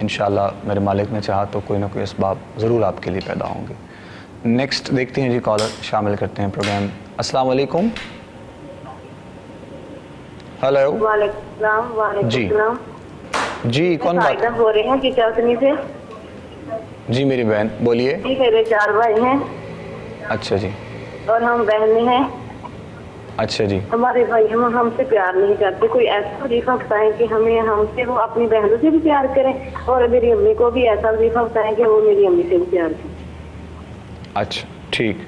انشاءاللہ میرے مالک نے چاہا تو کوئی نہ کوئی اسباب ضرور آپ کے لیے پیدا ہوں گے. نیکسٹ دیکھتے ہیں جی کالر شامل کرتے ہیں پروگرام. السلام علیکم. ہلو. وعلیکم السلام. وعلیکم جی. السلام. جی کون بات؟ بول رہے ہیں کہ چاکنی سے. جی میری بہن بولیے. جی میرے 4 بھائی ہیں اچھا جی. اور ہم بہنیں ہیں. اچھا جی. ہمارے بھائی ہم سے پیار نہیں کرتے. کوئی ایسا وظیفہ بتائیں کہ ہم سے وہ اپنی بہنوں سے بھی پیار کریں, اور میری امی کو بھی ایسا وظیفہ بتائیں کہ وہ میری امی سے بھی پیار کریں. اچھا ٹھیک,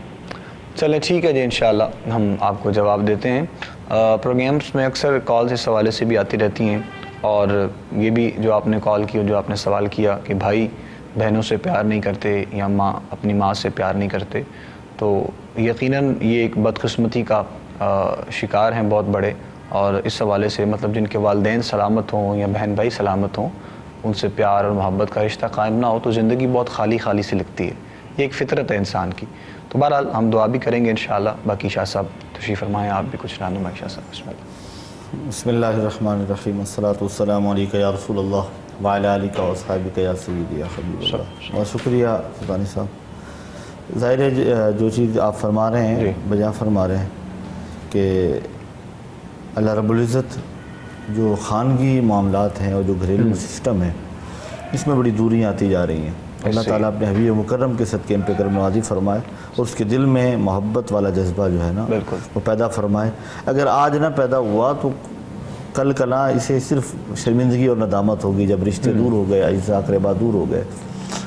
چلیں ٹھیک ہے جی, انشاءاللہ ہم آپ کو جواب دیتے ہیں. پروگرامس میں اکثر کالز اس حوالے سے بھی آتی رہتی ہیں, اور یہ بھی جو آپ نے کال کی, جو آپ نے سوال کیا کہ بھائی بہنوں سے پیار نہیں کرتے یا ماں اپنی ماں سے پیار نہیں کرتے, تو یقیناً یہ ایک بدقسمتی کا شکار ہیں بہت بڑے. اور اس حوالے سے مطلب جن کے والدین سلامت ہوں یا بہن بھائی سلامت ہوں, ان سے پیار اور محبت کا رشتہ قائم نہ ہو تو زندگی بہت خالی خالی سی لگتی ہے. یہ ایک فطرت ہے انسان کی. تو بہرحال ہم دعا بھی کریں گے انشاءاللہ. باقی شاہ صاحب تشریف فرمائیں, آپ بھی کچھ رہنمائی. شاہ صاحب بسم اللہ. بسم اللہ الرحمن الرحیم. الصلاۃ والسلام علیک یا رسول اللہ وعلی آلک و اصحابک یا سیدی یا حبیب اللہ. بہت شکریہ سلطانی صاحب. ظاہر ہے جو چیز آپ فرما رہے ہیں بجا فرما رہے ہیں کہ اللہ رب العزت جو خانگی معاملات ہیں اور جو گھریلو سسٹم ہے, اس میں بڑی دوریاں آتی جا رہی ہیں. اللہ تعالیٰ اپنے حبیب مکرم کے صدقے ان پہ کرم نوازی فرمائے اور اس کے دل میں محبت والا جذبہ جو ہے نا وہ پیدا فرمائے. اگر آج نہ پیدا ہوا تو کل کلا اسے صرف شرمندگی اور ندامت ہوگی جب رشتے دور ہو گئے, اجزاء اقربا دور ہو گئے.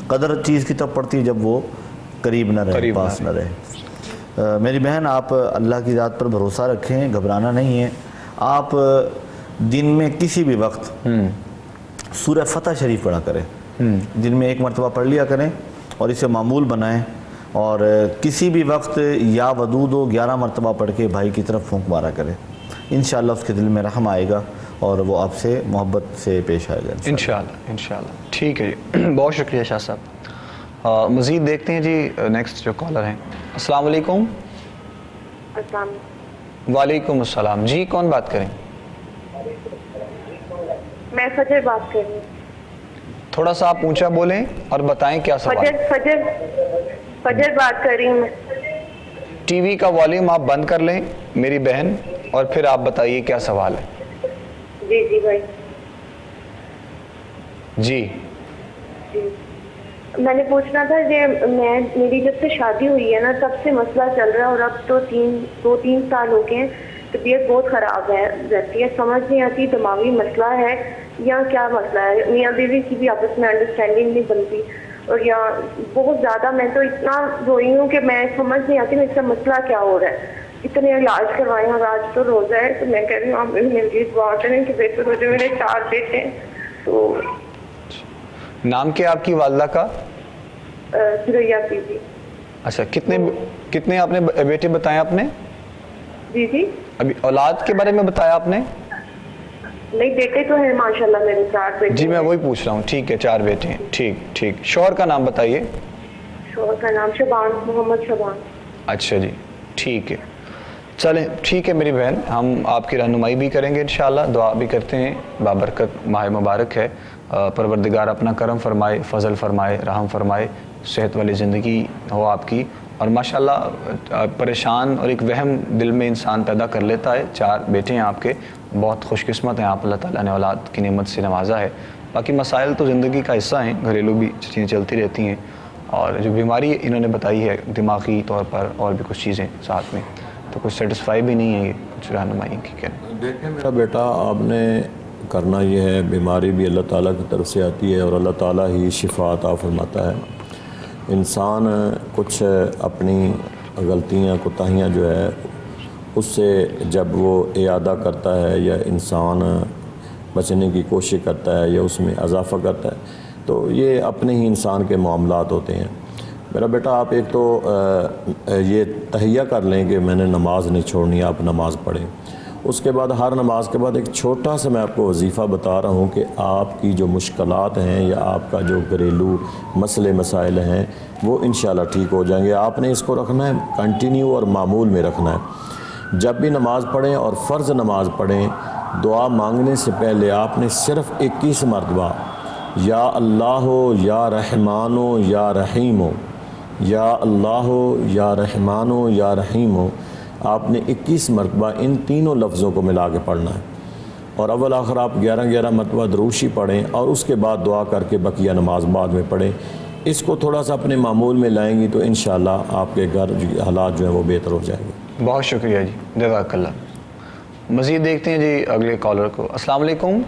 قدر چیز کی تب پڑتی ہے جب وہ قریب نہ رہے, پاس نہ رہے. میری بہن آپ اللہ کی ذات پر بھروسہ رکھیں, گھبرانا نہیں ہے. آپ دن میں کسی بھی وقت سورہ فتح شریف پڑھا کریں, دن میں 1 مرتبہ پڑھ لیا کریں اور اسے معمول بنائیں. اور کسی بھی وقت یا ودود ہو 11 مرتبہ پڑھ کے بھائی کی طرف پھونک مارا کریں. انشاءاللہ اس کے دل میں رحم آئے گا اور وہ آپ سے محبت سے پیش آئے گا انشاءاللہ. ٹھیک ہے جی, بہت شکریہ شاہ صاحب. مزید دیکھتے ہیں جی نیکسٹ جو کالر ہیں. السلام علیکم. السلام. وعلیکم السلام. جی کون بات کریں؟ میں فجر بات کر رہی ہوں. تھوڑا سا آپ اونچا بولیں اور بتائیں کیا سوال. فجر بات کر رہی ہوں. ٹی وی کا والیوم آپ بند کر لیں میری بہن, اور پھر آپ بتائیے کیا سوال ہے. جی بھائی. جی میں نے پوچھنا تھا کہ میری جب سے شادی ہوئی ہے نا تب سے مسئلہ چل رہا ہے, اور اب تو 2-3 سال ہو گئے ہیں. طبیعت بہت خراب رہتی ہے, سمجھ نہیں آتی دماغی مسئلہ ہے یا کیا مسئلہ ہے. میاں بیوی کی بھی آپس میں انڈرسٹینڈنگ نہیں بنتی, اور یا بہت زیادہ میں تو اتنا روئی ہوں کہ میں سمجھ نہیں آتی میں اس کا مسئلہ کیا ہو رہا ہے. اتنے علاج کروائے ہیں, اور آج تو روزہ ہے تو میں کہہ رہی ہوں آپ میرے لیے دعا کریں کہ بہتر ہو جائے. میرے 4 بیٹے ہیں. تو نام کیا آپ کی والدہ کا؟ سریا بی بی. اچھا, کتنے آپ نے بیٹے بتائے آپ نے؟ جی ابھی اولاد کے بارے میں بتایا آپ نے؟ نہیں, بیٹے تو ہیں ماشاءاللہ میرے 4 بیٹے. جی میں وہی پوچھ رہا ہوں. ٹھیک ہے 4 بیٹے ہیں. ٹھیک. شوہر کا نام بتائیے. شوہر کا نام شبان, محمد شبان. اچھا جی ٹھیک ہے. چلیں ٹھیک ہے میری بہن, ہم آپ کی رہنمائی بھی کریں گے انشاءاللہ. دعا بھی کرتے ہیں, بابرکت ماہ مبارک ہے, پروردگار اپنا کرم فرمائے, فضل فرمائے, رحم فرمائے, صحت والی زندگی ہو آپ کی. اور ماشاءاللہ پریشان اور ایک وہم دل میں انسان پیدا کر لیتا ہے. 4 بیٹے ہیں آپ کے, بہت خوش قسمت ہیں آپ. اللہ تعالیٰ نے اولاد کی نعمت سے نوازا ہے. باقی مسائل تو زندگی کا حصہ ہیں, گھریلو بھی چیزیں چلتی رہتی ہیں. اور جو بیماری انہوں نے بتائی ہے دماغی طور پر, اور بھی کچھ چیزیں ساتھ میں, تو کچھ سیٹسفائی بھی نہیں ہے یہ کچھ رہنمائی کی. کہنا دیکھیں میرا بیٹا, آپ نے کرنا یہ ہے, بیماری بھی اللہ تعالیٰ کی طرف سے آتی ہے اور اللہ تعالیٰ ہی شفا عطا فرماتا ہے. انسان کچھ اپنی غلطیاں کوتاہیاں جو ہے اس سے جب وہ اعادہ کرتا ہے یا انسان بچنے کی کوشش کرتا ہے یا اس میں اضافہ کرتا ہے, تو یہ اپنے ہی انسان کے معاملات ہوتے ہیں. میرا بیٹا آپ ایک تو یہ تہیہ کر لیں کہ میں نے نماز نہیں چھوڑنی, آپ نماز پڑھیں. اس کے بعد ہر نماز کے بعد ایک چھوٹا سا میں آپ کو وظیفہ بتا رہا ہوں کہ آپ کی جو مشکلات ہیں یا آپ کا جو گھریلو مسئلے مسائل ہیں وہ انشاءاللہ ٹھیک ہو جائیں گے. آپ نے اس کو رکھنا ہے کنٹینیو اور معمول میں رکھنا ہے. جب بھی نماز پڑھیں اور فرض نماز پڑھیں, دعا مانگنے سے پہلے آپ نے صرف 21 مرتبہ یا اللہ یا رحمان یا رحیم، یا اللہ یا رحمان یا رحیم، آپ نے 21 مرتبہ ان تینوں لفظوں کو ملا کے پڑھنا ہے، اور اول آخر آپ 11 مرتبہ دروشی پڑھیں، اور اس کے بعد دعا کر کے بقیہ نماز بعد میں پڑھیں۔ اس کو تھوڑا سا اپنے معمول میں لائیں گی تو انشاءاللہ آپ کے گھر حالات جو ہیں وہ بہتر ہو جائیں گے۔ بہت شکریہ جی، جزاک اللہ۔ مزید دیکھتے ہیں جی اگلے کالر کو۔ السلام علیکم۔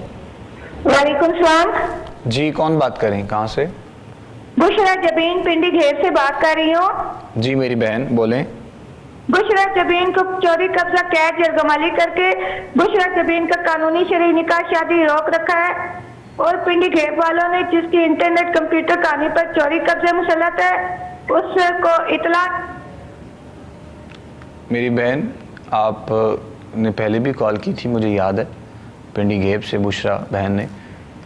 وعلیکم السلام جی کون بات کریں، کہاں سے؟ بشرا جبین پنڈی گھیر سے بات کر رہی ہوں۔ جی میری بہن بولیں۔ بشرا جبین کو چوری قبضہ قید یرغمالی کر کے بشرا جبین کا قانونی شرعی نکاح شادی روک رکھا ہے، اور پنڈی گھیر والوں نے جس کی انٹرنیٹ کمپیوٹر کہانی پر چوری قبضے مسلط ہے اس کو اطلاع۔ میری بہن آپ نے پہلے بھی کال کی تھی، مجھے یاد ہے، پنڈی گھیب سے بشرا بہن نے،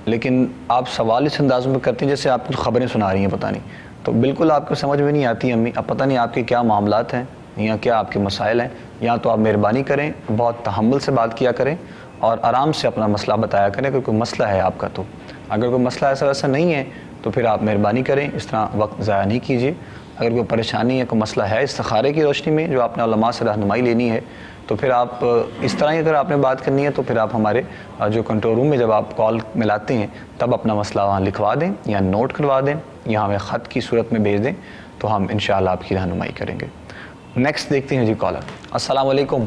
لیکن آپ سوال اس انداز میں کرتی ہیں جیسے آپ کچھ خبریں سنا رہی ہیں، پتہ نہیں، تو بالکل آپ کو سمجھ میں نہیں آتی امی، اب پتہ نہیں آپ کے کیا معاملات ہیں یا کیا آپ کے مسائل ہیں، یا تو آپ مہربانی کریں، بہت تحمل سے بات کیا کریں اور آرام سے اپنا مسئلہ بتایا کریں کہ کوئی مسئلہ ہے آپ کا، تو اگر کوئی مسئلہ ایسا ویسا نہیں ہے تو پھر آپ مہربانی کریں، اس طرح وقت ضائع نہیں کیجیے۔ اگر کوئی پریشانی ہے، کوئی مسئلہ ہے استخارے کی روشنی میں جو آپ نے علماء سے رہنمائی لینی ہے، تو پھر آپ اس طرح ہی اگر آپ نے بات کرنی ہے تو پھر آپ ہمارے جو کنٹرول روم میں جب آپ کال ملاتے ہیں تب اپنا مسئلہ وہاں لکھوا دیں یا نوٹ کروا دیں یا ہمیں خط کی صورت میں بھیج دیں، تو ہم انشاءاللہ آپ کی رہنمائی کریں گے۔ نیکسٹ دیکھتے ہیں جی کالر۔ السلام علیکم۔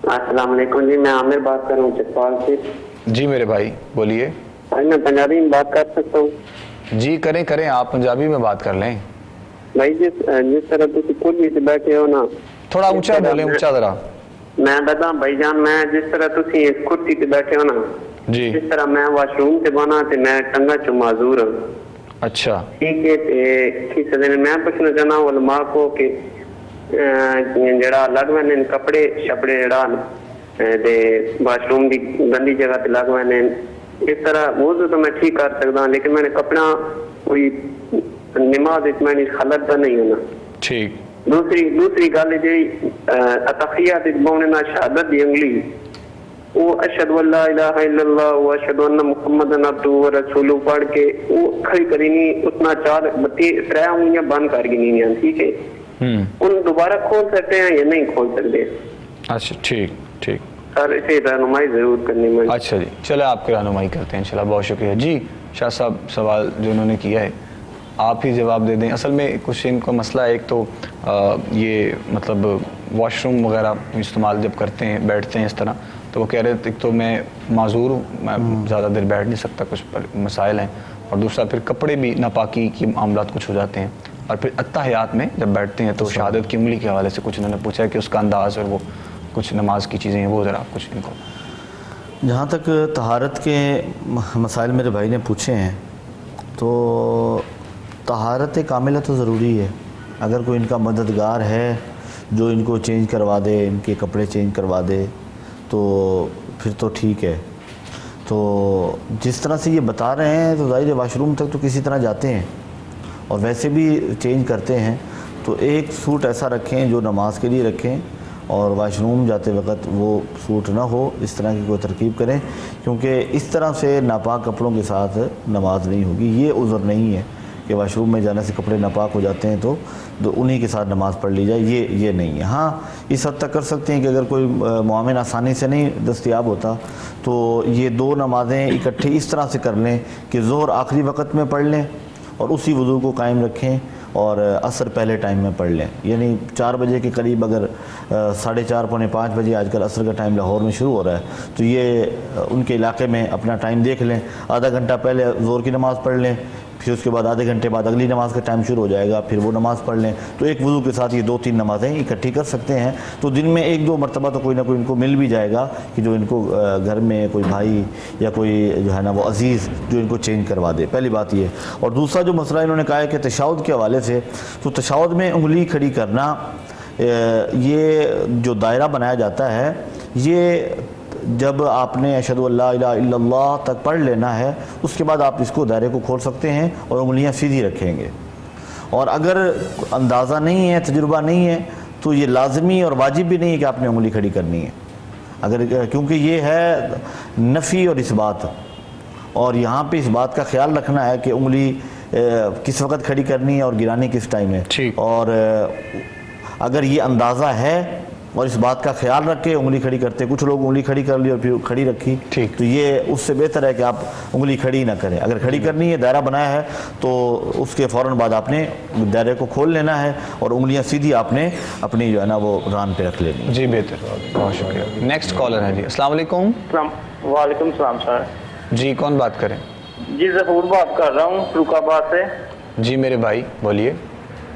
السلام علیکم جی، میں عامر بات کر رہا ہوں چتپال سے۔ جی میرے بھائی بولیے۔ بھائی میں پنجابی میں بات کر سکتا ہوں؟ جی کریں، آپ پنجابی میں بات کر لیں۔ بھائی جس طرح تسی کرسی سے بیٹھے ہو نا، تھوڑا اونچا بولیں، اونچا ذرا۔ میں بتا بھائی جان، میں جس طرح تسی اس کرسی سے بیٹھے ہو نا، جی جس طرح میں واش روم سے بنا تے میں ٹنگا چ معذور ہوں، اچھا ٹھیک ہے؟ تے کس دن میں پوچھنا چاہنا ہوں علماء کو کہ جڑا لگ وے کپڑے شپڑے جڑا دے واش روم دی گندی جگہ تے لگ وے، اس طرح وضو تو میں ٹھیک کر سکتا ہوں، لیکن میں نے کپڑا کوئی نماز میں خلط تو نہیں ہونا۔ ٹھیک۔ دوسری گل جی اتحیات بولنے نہ شہادت دی انگلی، وہ اشہد ان لا الہ الا اللہ و اشہد ان محمد عبدہ و رسولہ پڑھ کے وہ کھڑی کری نہیں، اتنا 3 انگلیاں بند کر گئی نہیں، ٹھیک ہے؟ ان دوبارہ کھول سکتے ہیں یا نہیں کھول سکتے؟ اچھا ٹھیک سر اسے رہنمائی ضرور کرنی میں۔ اچھا جی چلے آپ کی رہنمائی کرتے ہیں انشاءاللہ، بہت شکریہ جی۔ شاہ صاحب سوال جو انہوں نے کیا ہے آپ ہی جواب دے دیں۔ اصل میں کچھ ان کا مسئلہ ایک تو یہ مطلب واش روم وغیرہ استعمال جب کرتے ہیں بیٹھتے ہیں اس طرح، تو وہ کہہ رہے تھے ایک تو میں معذور ہوں، میں زیادہ دیر بیٹھ نہیں سکتا، کچھ مسائل ہیں، اور دوسرا پھر کپڑے بھی ناپاکی کی معاملات کچھ ہو جاتے ہیں، اور پھر اتحیات میں جب بیٹھتے ہیں تو شہادت کی انگلی کے حوالے سے کچھ انہوں نے پوچھا ہے کہ اس کا انداز اور وہ کچھ نماز کی چیزیں ہیں، وہ ذرا کچھ ان کو۔ جہاں تک طہارت کے مسائل میرے بھائی نے پوچھے ہیں، تو طہارت کاملہ تو ضروری ہے۔ اگر کوئی ان کا مددگار ہے جو ان کو چینج کروا دے، ان کے کپڑے چینج کروا دے، تو پھر تو ٹھیک ہے۔ تو جس طرح سے یہ بتا رہے ہیں تو ظاہر ہے واش روم تک تو کسی طرح جاتے ہیں اور ویسے بھی چینج کرتے ہیں، تو ایک سوٹ ایسا رکھیں جو نماز کے لیے رکھیں، اور واش روم جاتے وقت وہ سوٹ نہ ہو، اس طرح کی کوئی ترکیب کریں، کیونکہ اس طرح سے ناپاک کپڑوں کے ساتھ نماز نہیں ہوگی۔ یہ عذر نہیں ہے کہ واش روم میں جانے سے کپڑے ناپاک ہو جاتے ہیں تو انہی کے ساتھ نماز پڑھ لی جائے، یہ نہیں ہے۔ ہاں اس حد تک کر سکتے ہیں کہ اگر کوئی معاون آسانی سے نہیں دستیاب ہوتا تو یہ 2 نمازیں اکٹھے اس طرح سے کر لیں کہ ظہر آخری وقت میں پڑھ لیں اور اسی وضو کو قائم رکھیں، اور عصر پہلے ٹائم میں پڑھ لیں، یعنی 4 بجے کے قریب، اگر 4:30 پونے 5 بجے آج کل عصر کا ٹائم لاہور میں شروع ہو رہا ہے، تو یہ ان کے علاقے میں اپنا ٹائم دیکھ لیں، آدھا گھنٹہ پہلے ظہر کی نماز پڑھ لیں، پھر اس کے بعد آدھے گھنٹے بعد اگلی نماز کا ٹائم شروع ہو جائے گا، پھر وہ نماز پڑھ لیں، تو ایک وضو کے ساتھ یہ 2-3 نمازیں اکٹھی کر سکتے ہیں۔ تو دن میں 1-2 مرتبہ تو کوئی نہ کوئی ان کو مل بھی جائے گا کہ جو ان کو گھر میں کوئی بھائی یا کوئی جو ہے نا وہ عزیز جو ان کو چینج کروا دے، پہلی بات یہ۔ اور دوسرا جو مسئلہ انہوں نے کہا ہے کہ تشہد کے حوالے سے، تو تشہد میں انگلی کھڑی کرنا، یہ جو دائرہ بنایا جاتا ہے، یہ جب آپ نے اشہد ان لا الہ الا اللہ تک پڑھ لینا ہے، اس کے بعد آپ اس کو دائرے کو کھول سکتے ہیں اور انگلیاں سیدھی رکھیں گے۔ اور اگر اندازہ نہیں ہے، تجربہ نہیں ہے، تو یہ لازمی اور واجب بھی نہیں ہے کہ آپ نے انگلی کھڑی کرنی ہے، کیونکہ یہ ہے نفی اور اثبات، اور یہاں پہ اس بات کا خیال رکھنا ہے کہ انگلی کس وقت کھڑی کرنی ہے اور گرانی کس ٹائم ہے. ٹھیک. اور اگر یہ اندازہ ہے اور اس بات کا خیال رکھ کے انگلی کھڑی کرتے، کچھ لوگ انگلی کھڑی کر لی اور پھر کھڑی رکھی، ٹھیک. تو یہ اس سے بہتر ہے کہ آپ انگلی کھڑی نہ کریں. اگر کھڑی کرنی ہے، دائرہ بنایا ہے، تو اس کے فوراً بعد آپ نے دائرے کو کھول لینا ہے اور انگلیاں سیدھی آپ نے اپنی جو ہے نا وہ ران پہ رکھ لینی. جی بہتر، بہت شکریہ. نیکسٹ کالر ہے جی. السلام علیکم. وعلیکم السلام سر. جی کون بات کریں؟ جی ظہور بات کر رہا ہوں فروخ آباد سے. جی میرے بھائی بولیے.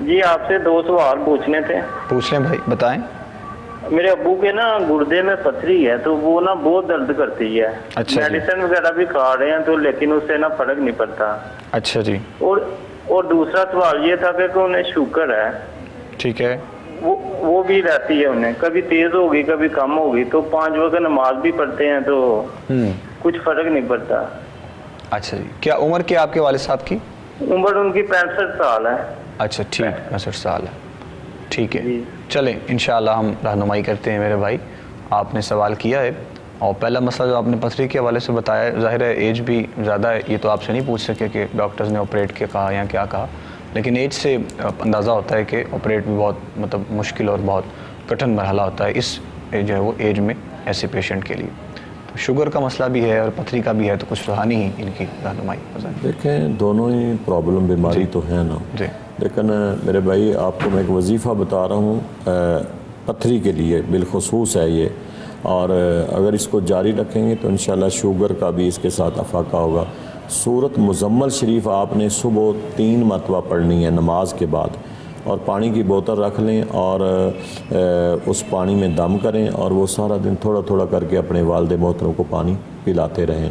جی آپ سے 2 سوال پوچھنے تھے. پوچھ لیں بھائی، بتائیں. میرے ابو کے نا گردے میں پتھری ہے تو وہ نا بہت درد کرتی ہے. اچھا جی. میڈیسن وغیرہ بھی کھا رہے ہیں تو لیکن اس سے نا فرق نہیں پڑتا. اچھا جی. اور دوسرا سوال یہ تھا کہ انہیں شوگر ہے. ٹھیک ہے. وہ بھی رہتی ہے انہیں، کبھی تیز ہوگی کبھی کم ہوگی، تو 5 وقت نماز بھی پڑھتے ہیں تو کچھ فرق نہیں پڑتا. اچھا جی. کیا عمر کیا آپ کے والد صاحب کی؟ عمر ان کی 65 سال ہے. اچھا ٹھیک، 65 سال ہے. ٹھیک ہے جی. چلیں انشاءاللہ ہم رہنمائی کرتے ہیں میرے بھائی. آپ نے سوال کیا ہے اور پہلا مسئلہ جو آپ نے پتھری کے حوالے سے بتایا ہے، ظاہر ہے ایج بھی زیادہ ہے، یہ تو آپ سے نہیں پوچھ سکے کہ ڈاکٹرز نے آپریٹ کیا کہا یا کیا کہا، لیکن ایج سے اندازہ ہوتا ہے کہ آپریٹ بھی بہت مطلب مشکل اور بہت کٹھن مرحلہ ہوتا ہے اس جو ہے وہ ایج میں ایسے پیشنٹ کے لیے. تو شوگر کا مسئلہ بھی ہے اور پتھری کا بھی ہے، تو کچھ روحانی ہی ان کی رہنمائی. دیکھیں دونوں ہی پرابلم بیماری تو ہے نا. جی. لیکن میرے بھائی آپ کو میں ایک وظیفہ بتا رہا ہوں پتھری کے لیے بالخصوص ہے یہ، اور اگر اس کو جاری رکھیں گے تو انشاءاللہ شوگر کا بھی اس کے ساتھ افاقہ ہوگا. سورۃ مزمل شریف آپ نے صبح 3 مرتبہ پڑھنی ہے نماز کے بعد، اور پانی کی بوتل رکھ لیں اور اس پانی میں دم کریں اور وہ سارا دن تھوڑا تھوڑا کر کے اپنے والد محترم کو پانی پلاتے رہیں.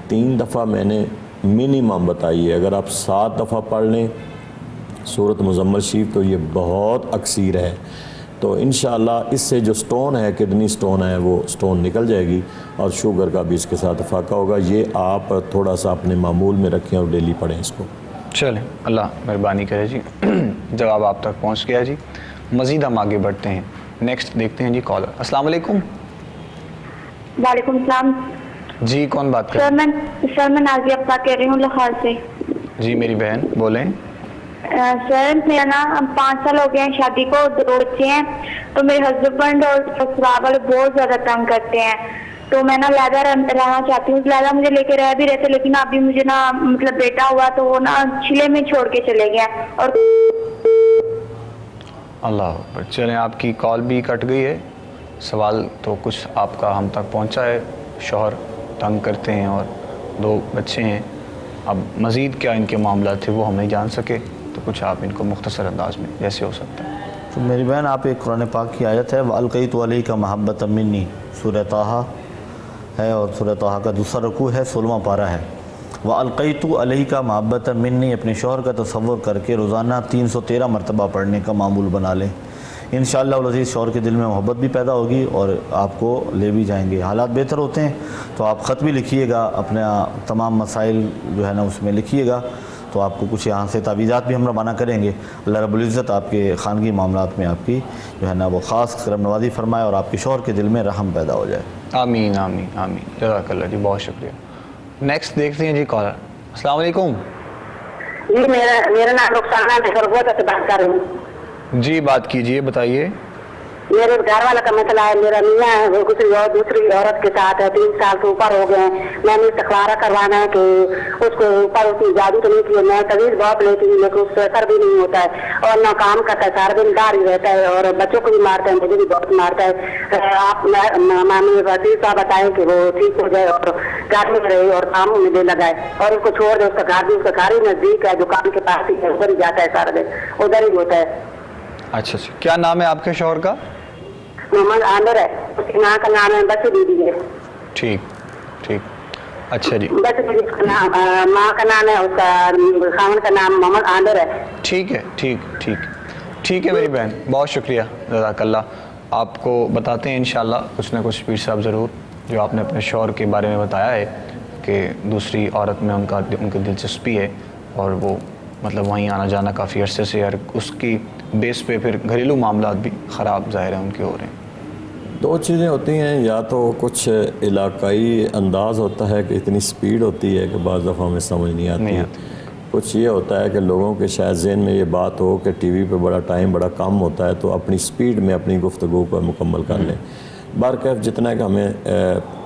3 دفعہ میں نے منیمم بتائی ہے. اگر آپ 7 دفعہ پڑھ لیں سورۃ مزمل شریف تو یہ بہت اکثیر ہے. تو انشاءاللہ اس سے جو سٹون ہے، کڈنی سٹون ہے، وہ سٹون نکل جائے گی اور شوگر کا بھی اس کے ساتھ افاقہ ہوگا. یہ آپ تھوڑا سا اپنے معمول میں رکھیں اور ڈیلی پڑھیں اس کو. چلیں اللہ مہربانی کرے جی. جواب آپ تک پہنچ گیا جی. مزید ہم آگے بڑھتے ہیں. نیکسٹ دیکھتے ہیں جی کالر. السلام علیکم. وعلیکم السلام. جی کون بات کر رہے ہیں؟ سر میں نازیہ ابا کہہ رہی ہوں لاہور سے. جی میری بہن بولیں. سر میرا نا 5 سال ہو گئے ہیں شادی کو، 2 بچے ہیں. تو میرے ہسبینڈ اور سسرال والے بہت زیادہ تنگ کرتے ہیں. تو میں نا علیحدہ رہنا چاہتی ہوں. علیحدہ مجھے لے کے رہ بھی رہتے، لیکن ابھی مجھے نا مطلب بیٹا ہوا تو وہ نا چلے میں چھوڑ کے چلے گیا. اور اللہ اکبر. چلیں آپ کی کال بھی کٹ گئی ہے. سوال تو کچھ آپ کا ہم تک پہنچا ہے. شوہر تنگ کرتے ہیں اور 2 بچے ہیں. اب مزید کیا ان کے معاملات تھے وہ ہم نہیں جان سکے، تو کچھ آپ ان کو مختصر انداز میں جیسے ہو سکتا ہے. تو میری بہن آپ ایک قرآن پاک کی آیت ہے وَأَلْقَيْتُ عَلَيْكَ مَحَبَّةً مِّنِّي، سورہ طٰہٰ ہے اور سورہ طٰہٰ کا دوسرا رکوع ہے، 16واں پارہ ہے. وَأَلْقَيْتُ عَلَيْكَ مَحَبَّةً مِّنِّي اپنے شوہر کا تصور کر کے روزانہ 313 مرتبہ پڑھنے کا معمول بنا لیں. انشاءاللہ العزیز شوہر کے دل میں محبت بھی پیدا ہوگی اور آپ کو لے بھی جائیں گے. حالات بہتر ہوتے ہیں تو آپ خط بھی لکھیے گا، اپنا تمام مسائل جو ہے نا اس میں لکھیے گا، تو آپ کو کچھ یہاں سے تعویذات بھی ہم روانہ کریں گے. اللہ رب العزت آپ کے خانگی معاملات میں آپ کی جو ہے نا وہ خاص کرم نوازی فرمائے اور آپ کے شوہر کے دل میں رحم پیدا ہو جائے. آمین آمین آمین. جزاک اللہ جی، بہت شکریہ. نیکسٹ دیکھتے ہیں جی کالر. السلام علیکم. جی میرا نام رخسانہ ہے، سے بات کر رہی ہوں. جی بات کیجئے، بتائیے. میرے گھر والا کا مسئلہ ہے، میرا میاں ہے وہ دوسری عورت کے ساتھ ہے، 3 سال سے اوپر ہو گئے ہیں. میں نے استخارہ کروانا ہے کہ اس کو اوپر اس کی جادو تو نہیں کی. میں طویل بہت لیتی ہوں لیکن اس سے اثر بھی نہیں ہوتا ہے اور نہ کام کرتا ہے، سارا دن دار ہی رہتا ہے اور بچوں کو بھی مارتا ہے، مجھے بھی بہت مارتا ہے. آپ مامی وزیر صاحب بتائیں کہ وہ ٹھیک ہو جائے اور گھر میں رہے اور کاموں میں دے لگائے اور اس کو چھوڑ دے. اس کا گھر بھی اس کا گھر ہی نزدیک ہے، دکان کے پاس ہی ہے، ادھر ہی جاتا ہے، سارا دن ادھر ہی ہوتا ہے. اچھا اچھا. کیا نام ہے آپ کے شوہر کا؟ محمد عامر ہے، اس کی ماں کا نام ہے بس دیدی ہے. ٹھیک ٹھیک. اچھا جی. بس دیدی کا نام، ماں کا نام ہے، اس کا خاوند کا نام محمد عامر ہے. ٹھیک ہے ٹھیک ٹھیک ٹھیک ہے میری بہن، بہت شکریہ. جزاک اللہ. آپ کو بتاتے ہیں انشاءاللہ کچھ نہ کچھ پیر صاحب ضرور، جو آپ نے اپنے شوہر کے بارے میں بتایا ہے کہ دوسری عورت میں ان کی دلچسپی ہے اور وہ مطلب وہیں آنا جانا کافی عرصے سے، اور اس کی بیس پہ پھر گھریلو معاملات بھی خراب ظاہر ہیں ان کے ہو رہے ہیں. دو چیزیں ہوتی ہیں، یا تو کچھ علاقائی انداز ہوتا ہے کہ اتنی سپیڈ ہوتی ہے کہ بعض دفعہ ہمیں سمجھ نہیں آتی، کچھ یہ ہوتا ہے کہ لوگوں کے شاید ذہن میں یہ بات ہو کہ ٹی وی پہ بڑا ٹائم بڑا کم ہوتا ہے تو اپنی سپیڈ میں اپنی گفتگو کو مکمل کر لیں۔ بہرکیف جتنا کہ ہمیں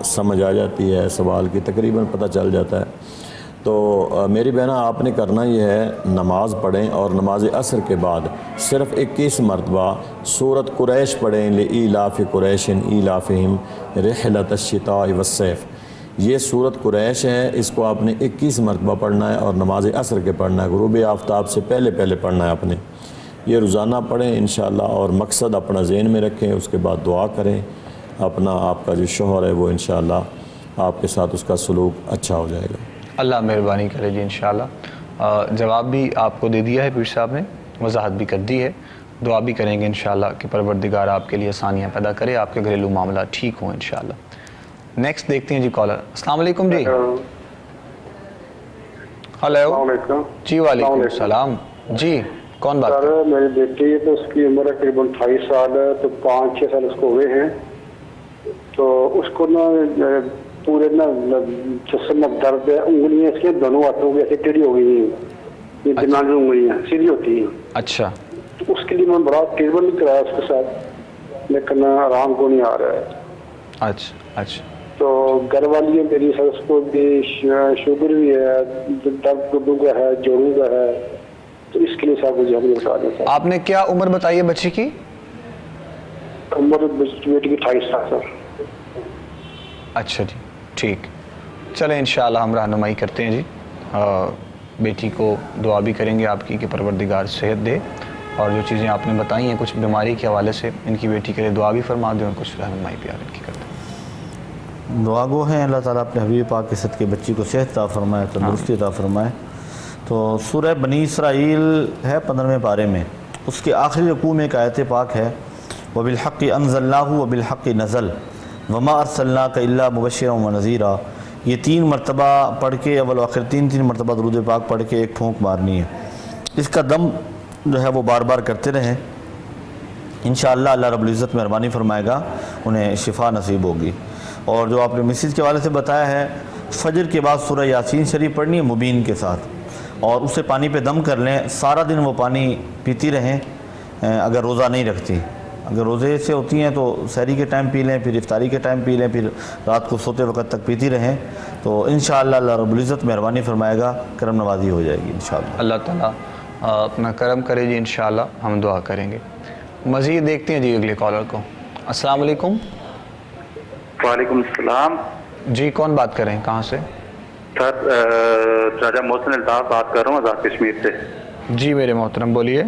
سمجھ آ جاتی ہے، سوال کی تقریباً پتہ چل جاتا ہے۔ تو میری بہنہ آپ نے کرنا یہ ہے، نماز پڑھیں اور نماز عصر کے بعد صرف 21 مرتبہ سورۃ قریش پڑھیں، لإیلاف قریش ایلافہم رحلۃ الشتاء والصیف۔ یہ سورۃ قریش ہے، اس کو آپ نے 21 مرتبہ پڑھنا ہے اور نماز عصر کے پڑھنا ہے، غروب آفتاب سے پہلے پڑھنا ہے آپ نے۔ یہ روزانہ پڑھیں انشاءاللہ، اور مقصد اپنا ذہن میں رکھیں، اس کے بعد دعا کریں، اپنا آپ کا جو شوہر ہے وہ انشاءاللہ آپ کے ساتھ اس کا سلوک اچھا ہو جائے گا۔ اللہ مہربانی کرے جی انشاءاللہ۔ جواب بھی آپ کو دے دیا ہے پیر صاحب نے، وضاحت بھی کر دی ہے، دعا بھی کریں گے انشاءاللہ کہ پروردگار آپ کے لیے آسانیاں پیدا کرے، آپ کے گھریلو معاملات ٹھیک ہوں انشاءاللہ۔ نیکسٹ دیکھتے ہیں جی کالر۔ السلام علیکم جی۔ ہلو جی، وعلیکم السلام جی، کون بات؟ سر میری بیٹی ہے تو اس کی عمر ہے قریباً 28 سال ہے، تو 5-6 سال اس کو ہوئے ہیں، تو اس کو نا پورے نا جسم میں درد ہے، انگلیاں اس کے دونوں ہاتھوں کی ایسی ٹیڑھی ہو گئی ہیں، یہ درمیان انگلیاں سیدھی ہوتی ہیں۔ اچھا، تو اس کے لیے میں بڑا ٹریٹمنٹ بھی کرایا اس کے ساتھ، لیکن آرام کو نہیں آ رہا ہے۔ اچھا تو گھر والی ہے میری سر، اس کو بھی شوگر بھی ہے، درد گردوں کا ہے، جوڑوں کا ہے، تو اس کے لیے صاحب مجھے ہم بتا دیں۔ آپ نے کیا عمر بتائی ہے بچی کی؟ عمر بیٹی کی 28 سال سر۔ اچھا جی، ٹھیک، چلیں انشاءاللہ ہم رہنمائی کرتے ہیں جی، بیٹی کو دعا بھی کریں گے آپ کی کہ پروردگار صحت دے، اور جو چیزیں آپ نے بتائی ہیں کچھ بیماری کے حوالے سے ان کی بیٹی کے لیے دعا بھی فرما دیں اور کچھ رہنمائی بھی آپ ان کی کرتے ہیں۔ دعا گو ہیں اللہ تعالیٰ اپنے حبیب پاک کے صدقے بچی کو صحت عطا فرمائے، تندرستی عطا فرمائے۔ تو سورہ بنی اسرائیل ہے 15ویں پارے میں، اس کے آخری رکوع میں ایک آیت پاک ہے، وَبِالْحَقِّ أَنزَلْنَاهُ وَبِالْحَقِّ نَزَلَ وَمَا أَرْسَلْنَاكَ إِلَّا مُبَشِّرًا وَنَذِيرًا۔ یہ 3 مرتبہ پڑھ کے، اول و آخر 3 مرتبہ درود پاک پڑھ کے ایک پھونک مارنی ہے۔ اس کا دم جو ہے وہ بار بار کرتے رہیں، انشاءاللہ اللہ رب العزت مہربانی فرمائے گا، انہیں شفا نصیب ہوگی۔ اور جو آپ نے مسجد کے حوالے سے بتایا ہے، فجر کے بعد سورہ یاسین شریف پڑھنی ہے مبین کے ساتھ، اور اسے پانی پہ دم کر لیں، سارا دن وہ پانی پیتی رہیں۔ اگر روزہ نہیں رکھتی، اگر روزے سے ہوتی ہیں تو سحری کے ٹائم پی لیں، پھر افطاری کے ٹائم پی لیں، پھر رات کو سوتے وقت تک پیتی رہیں، تو انشاءاللہ اللہ رب العزت مہربانی فرمائے گا، کرم نوازی ہو جائے گی انشاءاللہ۔ اللہ تعالیٰ اپنا کرم کرے جی انشاءاللہ، ہم دعا کریں گے۔ مزید دیکھتے ہیں جی اگلے کالر کو۔ السلام علیکم۔ وعلیکم السلام جی، کون بات کر رہے ہیں، کہاں سے؟ سر راجہ محسن الطاف بات کر رہا ہوں آزاد کشمیر سے۔ جی میرے محترم، بولیے۔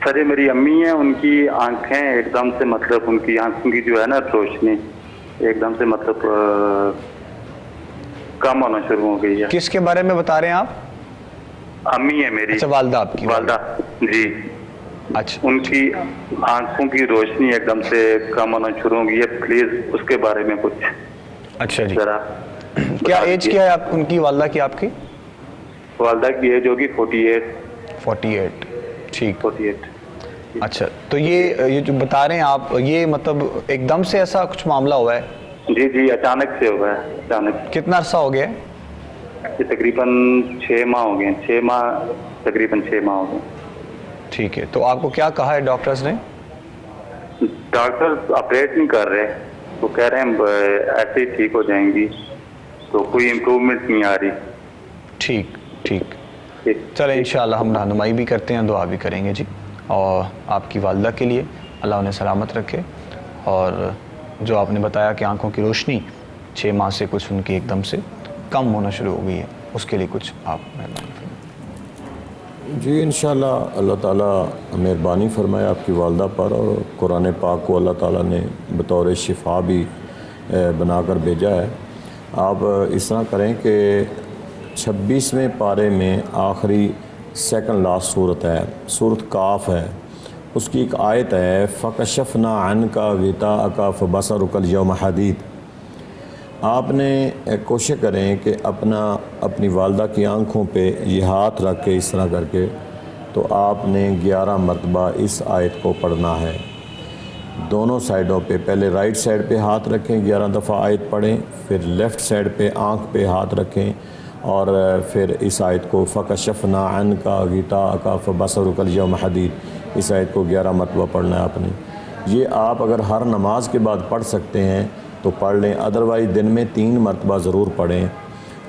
سر یہ میری امی ہیں، ان کی آنکھیں ایک دم سے مطلب ان کی آنکھوں کی جو ہے نا روشنی ایک دم سے مطلب کم ہونا شروع ہو گئی ہے۔ کس کے بارے میں بتا رہے ہیں آپ؟ امی ہے میری۔ اچھا، والدہ آپ کی؟ والدہ جی۔ اچھا، ان کی آنکھوں کی روشنی ایک دم سے کم ہونا شروع ہو گئی ہے، پلیز اس کے بارے میں کچھ اچھا جی، ذرا۔ کیا ایج کیا ہے آپ ان کی، والدہ کی آپ کی؟ والدہ کی ایج ہوگی 48۔ ٹھیک، 48۔ اچھا، تو یہ جو بتا رہے ہیں آپ، یہ مطلب ایک دم سے ایسا کچھ معاملہ ہوا ہے؟ جی جی، اچانک سے ہوا ہے، اچانک۔ کتنا عرصہ ہو گیا ہے؟ یہ تقریباً 6 ماہ ہو گئے، 6 ماہ تقریباً 6 ماہ ہو گئے۔ ٹھیک ہے، تو آپ کو کیا کہا ہے ڈاکٹرز نے؟ ڈاکٹر آپریٹ نہیں کر رہے، وہ کہہ رہے ہیں ایسے ہی ٹھیک ہو جائیں گی، تو کوئی امپروومنٹ نہیں آ رہی۔ ٹھیک، چلیں انشاءاللہ ہم رہنمائی بھی کرتے ہیں، دعا بھی کریں گے جی، اور آپ کی والدہ کے لیے اللہ انہیں سلامت رکھے، اور جو آپ نے بتایا کہ آنکھوں کی روشنی 6 ماہ سے کچھ ان کی ایک دم سے کم ہونا شروع ہو گئی ہے، اس کے لیے کچھ آپ مہربانی فرمائیں۔ جی انشاءاللہ اللہ تعالیٰ مہربانی فرمائے آپ کی والدہ پر، اور قرآن پاک کو اللہ تعالیٰ نے بطور شفا بھی بنا کر بھیجا ہے۔ آپ اس طرح کریں کہ 26ویں پارے میں آخری سیکنڈ لاسٹ صورت ہے، صورت کاف ہے، اس کی ایک آیت ہے فَكَشَفْنَا عَنْكَ غِطَاءَكَ فَبَصَرُكَ الْيَوْمَ حَدِيدٌ۔ آپ نے کوشش کریں کہ اپنی والدہ کی آنکھوں پہ یہ ہاتھ رکھ کے اس طرح کر کے، تو آپ نے 11 مرتبہ اس آیت کو پڑھنا ہے۔ دونوں سائڈوں پہ، پہلے رائٹ سائڈ پہ ہاتھ رکھیں 11 دفعہ آیت پڑھیں، پھر لیفٹ سائڈ پہ آنکھ پہ ہاتھ رکھیں اور پھر اس آیت کو فَكَشَفْنَا عَنْكَ غِطَاءَكَ فَبَصَرُكَ الْيَوْمَ حَدِيدٌ، اس آیت کو 11 مرتبہ پڑھنا ہے آپ نے۔ یہ آپ اگر ہر نماز کے بعد پڑھ سکتے ہیں تو پڑھ لیں، ادروائز دن میں 3 مرتبہ ضرور پڑھیں،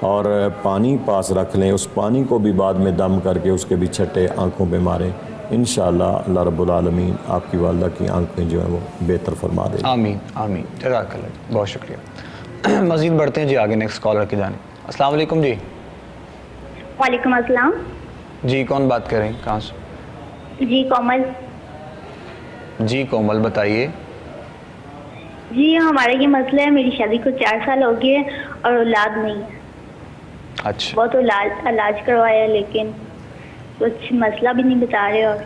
اور پانی پاس رکھ لیں، اس پانی کو بھی بعد میں دم کر کے اس کے بھی چھٹے آنکھوں پہ ماریں، انشاءاللہ اللہ رب العالمین آپ کی والدہ کی آنکھیں جو ہیں وہ بہتر فرما دے گا۔ آمین آمین، جزاک اللہ، بہت شکریہ۔ مزید بڑھتے ہیں جی آگے نیکسٹ کالر کی جانب۔ السلام علیکم جی۔ وعلیکم السلام جی کون بات کر رہے ہیں، کہاں سے؟ جی کومل۔ جی کومل بتائیے۔ جی ہمارا یہ مسئلہ ہے، میری شادی کو 4 سال ہو گئے اور اولاد نہیں ہے۔ اچھا، بہت علاج کروایا لیکن کچھ مسئلہ بھی نہیں بتا رہے۔ اور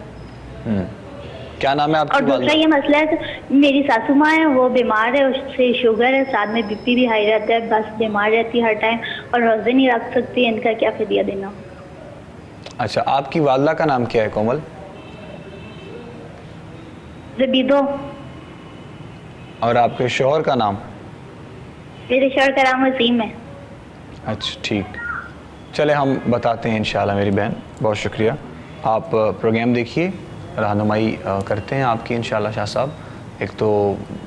کیا نام ہے آپ اور کی دوسرا والدہ؟ یہ مسئلہ ہے کہ میری ساسو ماں ہے، وہ بیمار ہے، اس سے شوگر ہے، ساتھ میں بی پی بھی ہائی رہتا ہے، بس بیمار رہتی ہے ہر ٹائم اور روزے نہیں رکھ سکتی، ان کا کیا فدیہ دینا؟ اچھا، آپ کی والدہ کا نام کیا ہے کومل؟ زبیدو۔ اور آپ کے شوہر کا نام؟ میرے شوہر کا نام وسیم ہے۔ اچھا ٹھیک، چلے ہم بتاتے ہیں انشاءاللہ میری بہن، بہت شکریہ۔ آپ پروگرام دیکھیے، رہنمائی کرتے ہیں آپ کی انشاءاللہ شاہ صاحب۔ ایک تو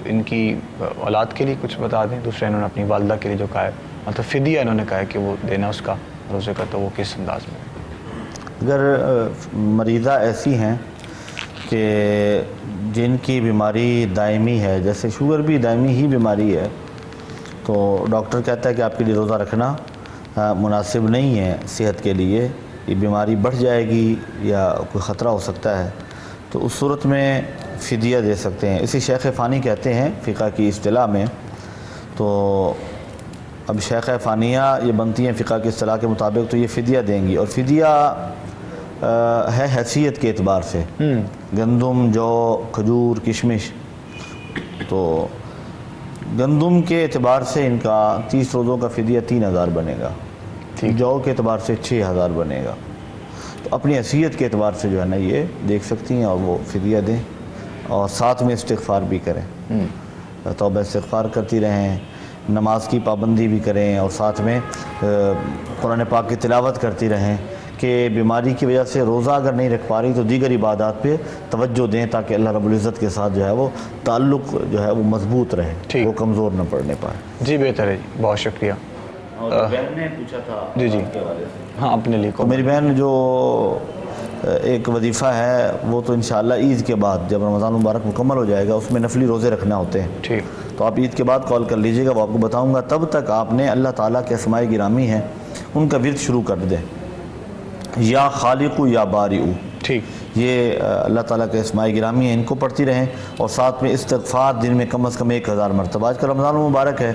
ان کی اولاد کے لیے کچھ بتا دیں، دوسرا انہوں نے اپنی والدہ کے لیے جو کہا ہے، مطلب فدیہ انہوں نے کہا ہے کہ وہ دینا اس کا روزے کا، تو وہ کس انداز میں؟ اگر مریضہ ایسی ہیں کہ جن کی بیماری دائمی ہے، جیسے شوگر بھی دائمی ہی بیماری ہے، تو ڈاکٹر کہتا ہے کہ آپ کے لیے روزہ رکھنا مناسب نہیں ہے صحت کے لیے، یہ بیماری بڑھ جائے گی یا کوئی خطرہ ہو سکتا ہے، تو اس صورت میں فدیہ دے سکتے ہیں۔ اسی شیخ فانی کہتے ہیں فقہ کی اصطلاح میں۔ تو اب شیخ فانیہ یہ بنتی ہیں فقہ کی اصطلاح کے مطابق، تو یہ فدیہ دیں گی، اور فدیہ ہے حیثیت کے اعتبار سے، گندم، جو، کھجور، کشمش۔ تو گندم کے اعتبار سے ان کا 30 روزوں کا فدیہ 3000 بنے گا، جو کے اعتبار سے 6000 بنے گا۔ تو اپنی حیثیت کے اعتبار سے جو ہے نا یہ دیکھ سکتی ہیں اور وہ فدیہ دیں، اور ساتھ میں استغفار بھی کریں، توبہ استغفار کرتی رہیں، نماز کی پابندی بھی کریں، اور ساتھ میں قرآن پاک کی تلاوت کرتی رہیں، کہ بیماری کی وجہ سے روزہ اگر نہیں رکھ پا رہی تو دیگر عبادات پہ توجہ دیں، تاکہ اللہ رب العزت کے ساتھ جو ہے وہ تعلق جو ہے وہ مضبوط رہے، وہ کمزور نہ پڑنے پائے۔ جی بہتر ہے جی، بہت شکریہ۔ اور بہن نے پوچھا تھا جی جی، ہاں اپنے لیے تو میری بہن جو ایک وظیفہ ہے وہ تو انشاءاللہ عید کے بعد جب رمضان مبارک مکمل ہو جائے گا، اس میں نفلی روزے رکھنا ہوتے ہیں، ٹھیک، تو آپ عید کے بعد کال کر لیجئے گا، وہ آپ کو بتاؤں گا۔ تب تک آپ نے اللہ تعالیٰ کے اسماء گرامی ہیں ان کا ورد شروع کر دیں، یا خالق یا بارئ، ٹھیک، یہ اللہ تعالیٰ کے اسماء گرامی ہیں، ان کو پڑھتی رہیں، اور ساتھ میں استغفار دن میں کم از کم 1000 مرتبہ۔ آج کا رمضان مبارک ہے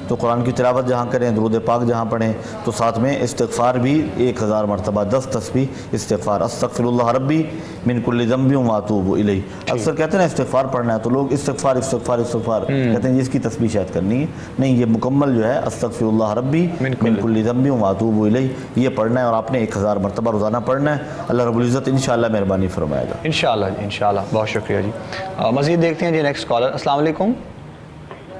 تو قرآن کی تلاوت جہاں کریں، درود پاک جہاں پڑھیں، تو ساتھ میں استغفار بھی 1000 مرتبہ، 10 تسبیح استغفار، استغفر اللہ ربی من کل ذنب واتوب الیہ۔ اکثر کہتے ہیں نا استغفار پڑھنا ہے، تو لوگ استغفار استغفار استغفار کہتے ہیں، اس کی تسبیح شاید کرنی ہے، نہیں، یہ مکمل جو ہے استغفر اللہ ربی من کل ذنب واتوب الیہ، یہ پڑھنا ہے، اور آپ نے 1000 مرتبہ روزانہ پڑھنا ہے۔ اللہ رب العزت انشاءاللہ مہربانی فرمائے گا انشاءاللہ جی، انشاءاللہ، بہت شکریہ جی۔ مزید دیکھتے ہیں جی نیکسٹ کالر۔ السلام علیکم۔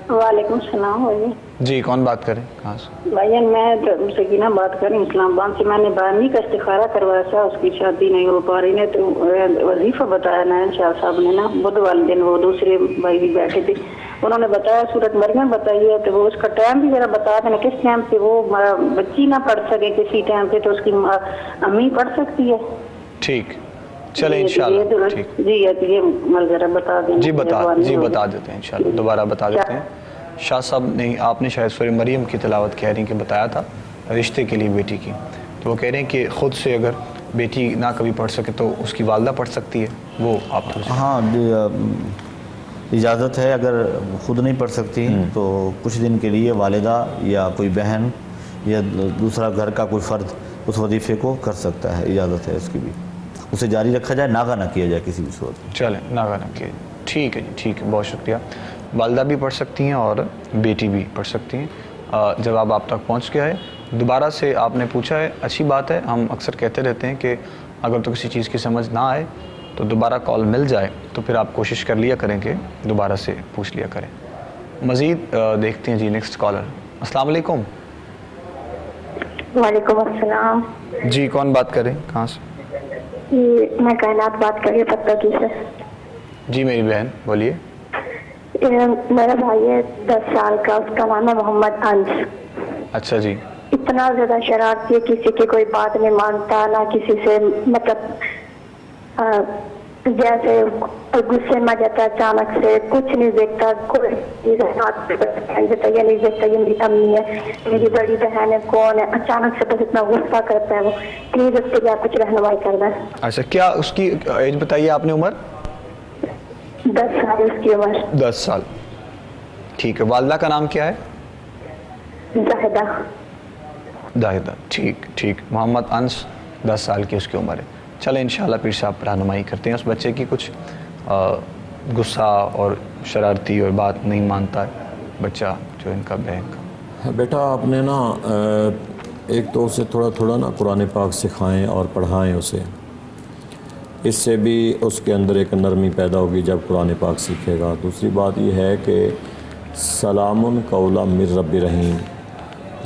وعلیکم السلام بھائی جی کون بات کریں، کہاں سے؟ بھائی میں سکینہ بات کر رہی ہوں اسلام آباد سے۔ میں نے بارہویں کا استخارہ کروایا تھا، اس کی شادی نہیں ہو پا رہی، نے تو وظیفہ بتایا نائن شاہ صاحب نے نا، بدھ والے دن وہ دوسرے بھائی بھی بیٹھے تھے، انہوں نے بتایا سورۃ مریم بتائی ہے، تو وہ اس کا ٹائم بھی ذرا بتا دینا کس ٹائم پہ وہ بچی نہ پڑھ سکے کسی ٹائم پہ، تو اس کی امی پڑھ سکتی ہے؟ ٹھیک، چلے انشاءاللہ، ٹھیک جی یہ مل ذرا بتا دیں جی، بتا دیتے ہیں انشاءاللہ، دوبارہ بتا دیتے ہیں۔ شاہ صاحب نے آپ نے شاید سورہ مریم کی تلاوت کہہ رہی ہیں کہ بتایا تھا رشتے کے لیے بیٹی کی، تو وہ کہہ رہے ہیں کہ خود سے اگر بیٹی نہ کبھی پڑھ سکے تو اس کی والدہ پڑھ سکتی ہے، وہ آپ ہاں اجازت ہے، اگر خود نہیں پڑھ سکتی تو کچھ دن کے لیے والدہ یا کوئی بہن یا دوسرا گھر کا کوئی فرد اس وظیفے کو کر سکتا ہے، اجازت ہے اس کی بھی، اسے جاری رکھا جائے، ناغہ نہ کیا جائے کسی بھی صورت میں۔ چلیں، ناغہ نہ کیا جائے، ٹھیک ہے جی، ٹھیک ہے، بہت شکریہ۔ والدہ بھی پڑھ سکتی ہیں اور بیٹی بھی پڑھ سکتی ہیں۔ جواب آپ تک پہنچ گیا ہے۔ دوبارہ سے آپ نے پوچھا ہے، اچھی بات ہے، ہم اکثر کہتے رہتے ہیں کہ اگر تو کسی چیز کی سمجھ نہ آئے تو دوبارہ کال مل جائے تو پھر آپ کوشش کر لیا کریں کہ دوبارہ سے پوچھ لیا کریں. مزید دیکھتے ہیں جی نیکسٹ کالر. السلام علیکم. وعلیکم السلام. جی کون بات کریں, کہاں سے؟ میں کائنات بات کر رہی ہوں پتہ کی سے. جی میری بہن بولیے. میرا بھائی ہے 10 سال کا, اس کا نام ہے محمد انس. اچھا جی. اتنا زیادہ شرارتی ہے, کسی کی کوئی بات نہیں مانتا, نہ کسی سے مطلب جیسے غصے میں جاتا ہے اچانک سے, کچھ نہیں دیکھتا, کوئی چیز یہ نہیں دیکھتا یہ میری امی ہے, میری بڑی بہن ہے, کون ہے, اچانک سے بس اتنا غصہ کرتا ہے وہ. پلیز اس کے لیے کچھ رہنمائی کرنا ہے. اچھا کیا اس کی ایج بتائیے آپ نے؟ عمر 10 سال اس کی عمر. 10 سال. ٹھیک ہے. والدہ کا نام کیا ہے؟ زاہدہ. زاہدہ. ٹھیک ٹھیک. محمد انس 10 سال کی اس کی عمر ہے. چلیں انشاءاللہ پھر سے آپ رہنمائی کرتے ہیں. اس بچے کی کچھ غصہ اور شرارتی اور بات نہیں مانتا ہے بچہ جو ان کا بہن کا. بیٹا آپ نے نا ایک تو اسے تھوڑا تھوڑا نا قرآن پاک سکھائیں اور پڑھائیں اسے. اس سے بھی اس کے اندر ایک نرمی پیدا ہوگی جب قرآن پاک سیکھے گا. دوسری بات یہ ہے کہ سلام قولا من رب رحیم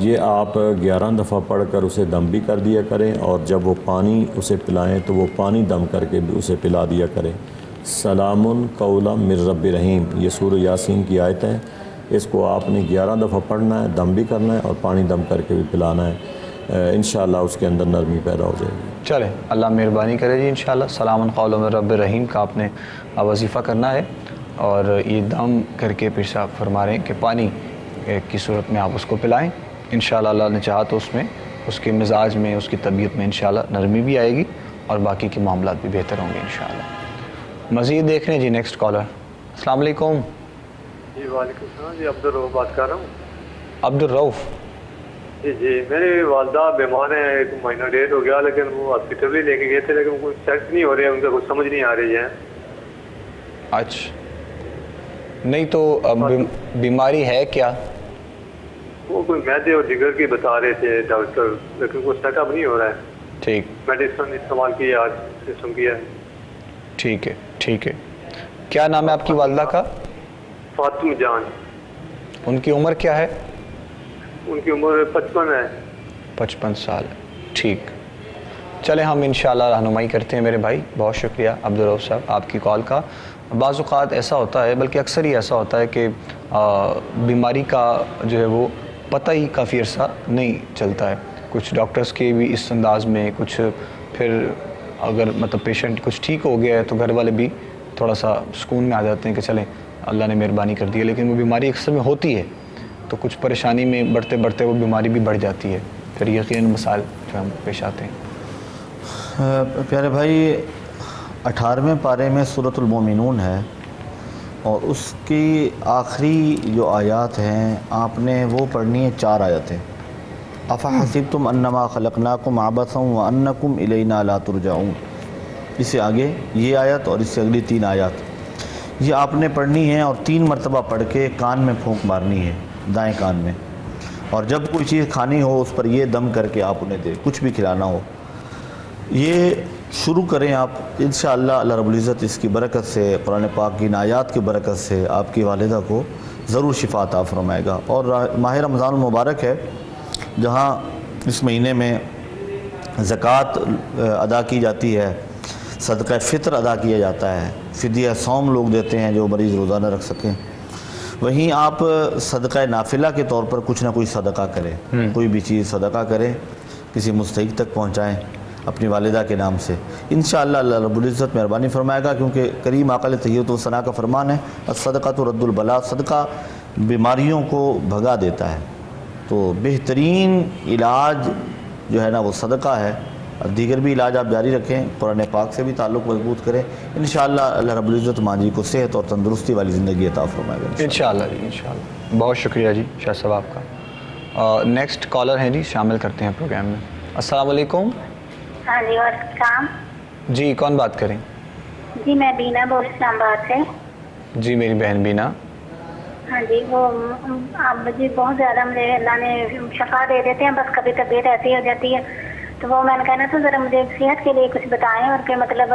یہ آپ 11 دفعہ پڑھ کر اسے دم بھی کر دیا کریں, اور جب وہ پانی اسے پلائیں تو وہ پانی دم کر کے بھی اسے پلا دیا کریں. سلام قولا من رب رحیم یہ سورہ یاسین کی آیت ہے. اس کو آپ نے 11 دفعہ پڑھنا ہے, دم بھی کرنا ہے اور پانی دم کر کے بھی پلانا ہے. انشاءاللہ اس کے اندر نرمی پیدا ہو جائے گی. چلیں اللہ مہربانی کرے جی. انشاءاللہ سلام قولا من رب رحیم کا آپ نے وظیفہ کرنا ہے, اور یہ دم کر کے پھر سے آپ فرما رہے ہیں کہ پانی کی صورت میں آپ اس کو پلائیں. انشاءاللہ اللہ نے چاہا تو اس میں اس کے مزاج میں اس کی طبیعت میں انشاءاللہ نرمی بھی آئے گی اور باقی کے معاملات بھی بہتر ہوں گے انشاءاللہ. مزید دیکھ رہے ہیں جی نیکسٹ کالر. السلام علیکم. جی وعلیکم السلام. جی عبدالرؤف بات کر رہا ہوں. عبدالرؤف. جی میری والدہ بیمار ہیں, 1 مہینہ 1.5 ہو گیا, لیکن وہ ہاسپٹل بھی لے کے گئے تھے لیکن کوئی سیٹ نہیں ہو رہے ہیں, ان کا کچھ سمجھ نہیں آ رہی ہے. اچھا نہیں تو بیماری ہے کیا؟ وہ کوئی معدے اور جگر کی بتا رہے تھے ڈاکٹر, لیکن کوئی سیٹ اپ نہیں ہو رہا ہے. ٹھیک. میڈیسن استعمال کی, آج سسٹم کیا ہے. ٹھیک ہے ٹھیک ہے. کیا نام ہے آپ کی والدہ کا؟ فاطمہ جان. ان کی عمر کیا ہے؟ ان کی عمر 55 ہے. 55 سال. ٹھیک. چلیں ہم انشاءاللہ رہنمائی کرتے ہیں میرے بھائی. بہت شکریہ عبدالرؤف صاحب آپ کی کال کا. بعض اوقات ایسا ہوتا ہے, بلکہ اکثر ہی ایسا ہوتا ہے کہ بیماری کا جو ہے وہ پتہ ہی کافی عرصہ نہیں چلتا ہے. کچھ ڈاکٹرز کے بھی اس انداز میں, کچھ پھر اگر مطلب پیشنٹ کچھ ٹھیک ہو گیا ہے تو گھر والے بھی تھوڑا سا سکون میں آ جاتے ہیں کہ چلیں اللہ نے مہربانی کر دی ہے, لیکن وہ بیماری اکثر میں ہوتی ہے تو کچھ پریشانی میں بڑھتے بڑھتے وہ بیماری بھی بڑھ جاتی ہے, پھر یقیناً مسائل جو ہم پیش آتے ہیں. پیارے بھائی 18ویں پارے میں سورۃ المومنون ہے, اور اس کی آخری جو آیات ہیں آپ نے وہ پڑھنی ہے 4 آیتیں. افحسبتم انما خلقناکم عبثا وانکم الینا لا ترجعون. اس سے آگے یہ آیت اور اس سے اگلی 3 آیات یہ آپ نے پڑھنی ہے, اور 3 مرتبہ پڑھ کے کان میں پھونک مارنی ہے, دائیں کان میں. اور جب کوئی چیز کھانی ہو اس پر یہ دم کر کے آپ انہیں دیں, کچھ بھی کھلانا ہو یہ شروع کریں آپ. انشاءاللہ اللہ رب العزت اس کی برکت سے, قرآن پاک کی آیات کی برکت سے آپ کی والدہ کو ضرور شفا عطا فرمائے گا. اور ماہ رمضان المبارک ہے جہاں اس مہینے میں زکوٰۃ ادا کی جاتی ہے, صدقہ فطر ادا کیا جاتا ہے, فدیہ صوم لوگ دیتے ہیں جو مریض روزہ نہ رکھ سکیں. وہیں آپ صدقہ نافلہ کے طور پر کچھ نہ کچھ صدقہ کریں, کوئی بھی چیز صدقہ کریں, کسی مستحق تک پہنچائیں اپنی والدہ کے نام سے. انشاءاللہ اللہ رب العزت مہربانی فرمائے گا, کیونکہ کریم آقا علیہ طیبۃ والثناء کا فرمان ہے الصدقۃ رد البلاء, صدقہ بیماریوں کو بھگا دیتا ہے. تو بہترین علاج جو ہے نا وہ صدقہ ہے. دیگر بھی علاج آپ جاری رکھیں, قرآن پاک سے بھی تعلق مضبوط کریں. انشاءاللہ اللہ رب العزت ماں جی کو صحت اور تندرستی والی زندگی عطا فرمائے گا انشاءاللہ جی. انشاءاللہ بہت شکریہ جی شاہ صاحب آپ کا. نیکسٹ کالر ہیں جی, شامل کرتے ہیں پروگرام میں. السلام علیکم. ہاں جی وعلیکم السلام. جی کون بات کریں؟ جی میں بینا بول اسلام آباد سے. جی میری بہن بینا. ہاں جی وہ اب جی بہت زیادہ مجھے اللہ نے شفا دے دیتے ہیں, بس کبھی طبیعت ایسی ہو جاتی ہے. تو وہ میں نے کہنا تھا ذرا مجھے صحت کے لیے کچھ بتائیں, اور کہ مطلب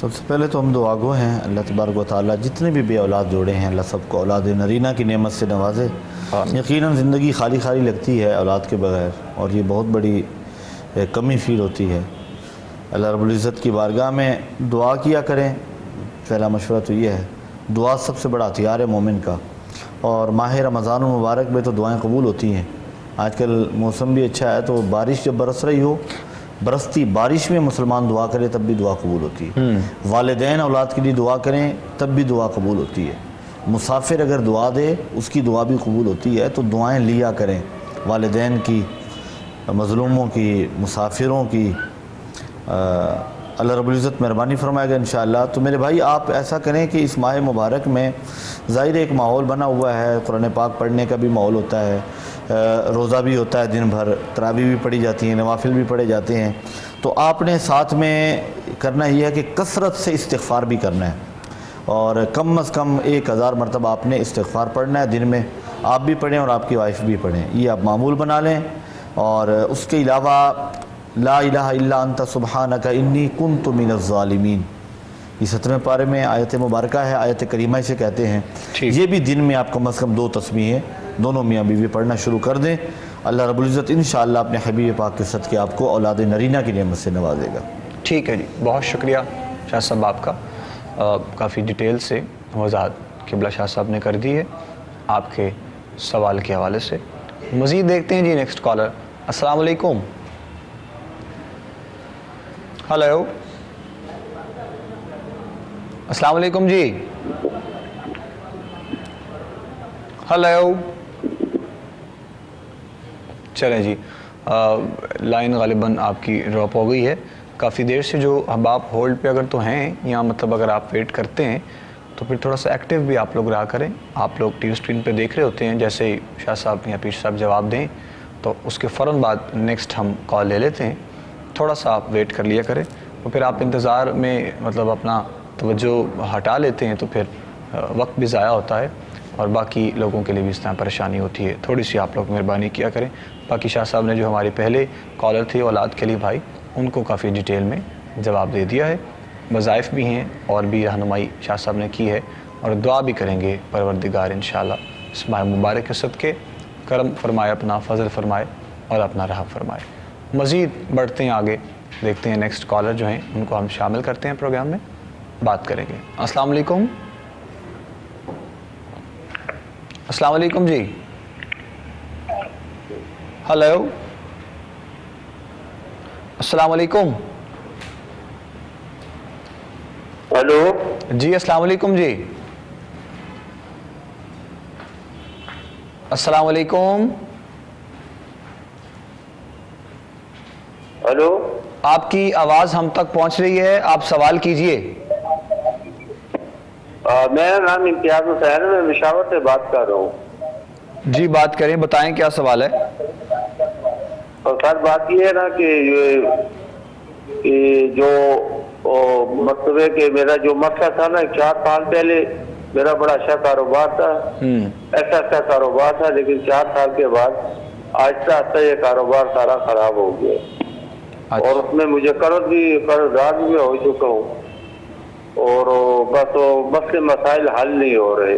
سب سے پہلے تو ہم دعا گو ہیں اللہ تبارک و تعالیٰ جتنے بھی بے اولاد جوڑے ہیں اللہ سب کو اولاد نرینہ کی نعمت سے نوازے. یقیناً زندگی خالی خالی لگتی ہے اولاد کے بغیر، اور یہ بہت بڑی کمی فیل ہوتی ہے. اللہ رب العزت کی بارگاہ میں دعا کیا کریں. پہلا مشورہ تو یہ ہے، دعا سب سے بڑا ہتھیار ہے مومن کا، اور ماہ رمضان المبارک میں تو دعائیں قبول ہوتی ہیں. آج کل موسم بھی اچھا ہے تو بارش جب برس رہی ہو، برستی بارش میں مسلمان دعا کرے تب بھی دعا قبول ہوتی ہے. والدین اولاد کے لیے دعا کریں تب بھی دعا قبول ہوتی ہے. مسافر اگر دعا دے اس کی دعا بھی قبول ہوتی ہے. تو دعائیں لیا کریں، والدین کی، مظلوموں کی، مسافروں کی. اللہ رب العزت مہربانی فرمائے گا انشاءاللہ. تو میرے بھائی آپ ایسا کریں کہ اس ماہ مبارک میں ظاہر ایک ماحول بنا ہوا ہے، قرآن پاک پڑھنے کا بھی ماحول ہوتا ہے، روزہ بھی ہوتا ہے، دن بھر تراویح بھی پڑھی جاتی ہیں، نوافل بھی پڑھے جاتے ہیں. تو آپ نے ساتھ میں کرنا یہ ہے کہ کثرت سے استغفار بھی کرنا ہے، اور کم از کم 1000 مرتبہ آپ نے استغفار پڑھنا ہے دن میں. آپ بھی پڑھیں اور آپ کی وائف بھی پڑھیں، یہ آپ معمول بنا لیں. اور اس کے علاوہ لا الہ الا انت سبحانک انی کنت من الظالمین، یہ 17ویں پارے میں آیت مبارکہ ہے، آیت کریمہ اسے کہتے ہیں. یہ بھی دن میں آپ کم از کم 2 تسبیحیں دونوں میاں بیوی پڑھنا شروع کر دیں. اللہ رب العزت انشاءاللہ اپنے حبیب پاک کے صدقے آپ کو اولاد نرینہ کی نعمت سے نوازے گا. ٹھیک ہے جی، بہت شکریہ شاہ صاحب آپ کا. کافی ڈیٹیل سے وضاحت قبلہ شاہ صاحب نے کر دی ہے آپ کے سوال کے حوالے سے. مزید دیکھتے ہیں جی نیکسٹ کالر. السلام علیکم. ہلو، السلام علیکم جی. ہلو، چلیں جی، لائن غالباً آپ کی ڈراپ ہو گئی ہے. کافی دیر سے جو اب آپ ہولڈ پہ اگر تو ہیں، یا مطلب اگر آپ ویٹ کرتے ہیں تو پھر تھوڑا سا ایکٹیو بھی آپ لوگ رہا کریں. آپ لوگ ٹی وی اسکرین پہ دیکھ رہے ہوتے ہیں، جیسے ہی شاہ صاحب یا پیر صاحب جواب دیں تو اس کے فوراً بعد نیکسٹ ہم کال لے لیتے ہیں. تھوڑا سا آپ ویٹ کر لیا کریں، تو پھر آپ انتظار میں مطلب اپنا توجہ ہٹا لیتے ہیں تو پھر وقت بھی ضائع ہوتا ہے، اور باقی لوگوں کے لیے بھی اس طرح پریشانی ہوتی ہے. تھوڑی سی آپ لوگ مہربانی کیا کریں. باقی شاہ صاحب نے جو ہمارے پہلے کالر تھے اولاد کے لیے بھائی، ان کو کافی ڈیٹیل میں جواب دے دیا ہے. وظائف بھی ہیں اور بھی رہنمائی شاہ صاحب نے کی ہے، اور دعا بھی کریں گے پروردگار انشاءاللہ اس ماہ مبارک کے صدقے کرم فرمائے، اپنا فضل فرمائے اور اپنا رحم فرمائے. مزید بڑھتے ہیں آگے، دیکھتے ہیں نیکسٹ کالر جو ہیں ان کو ہم شامل کرتے ہیں پروگرام میں، بات کریں گے. السلام علیکم. السلام علیکم جی. ہلو، السلام علیکم. ہلو جی، السلام علیکم جی. السلام علیکم. ہلو، آپ کی آواز ہم تک پہنچ رہی ہے، آپ سوال کیجئے. میرا نام امتیاز حسین ہے، میں پشاور سے بات کر رہا ہوں. جی بات کریں، بتائیں کیا سوال ہے. اور سر بات یہ ہے نا کہ جو مطلب ہے کہ میرا جو مسئلہ تھا نا، 4 سال پہلے میرا بڑا اچھا کاروبار تھا، ایسا کاروبار تھا، لیکن 4 سال کے بعد آہستہ آہستہ یہ کاروبار سارا خراب ہو گیا. اور اس میں مجھے قرضدار بھی ہو چکا ہوں، اور بس مسئلے مسائل حل نہیں ہو رہے.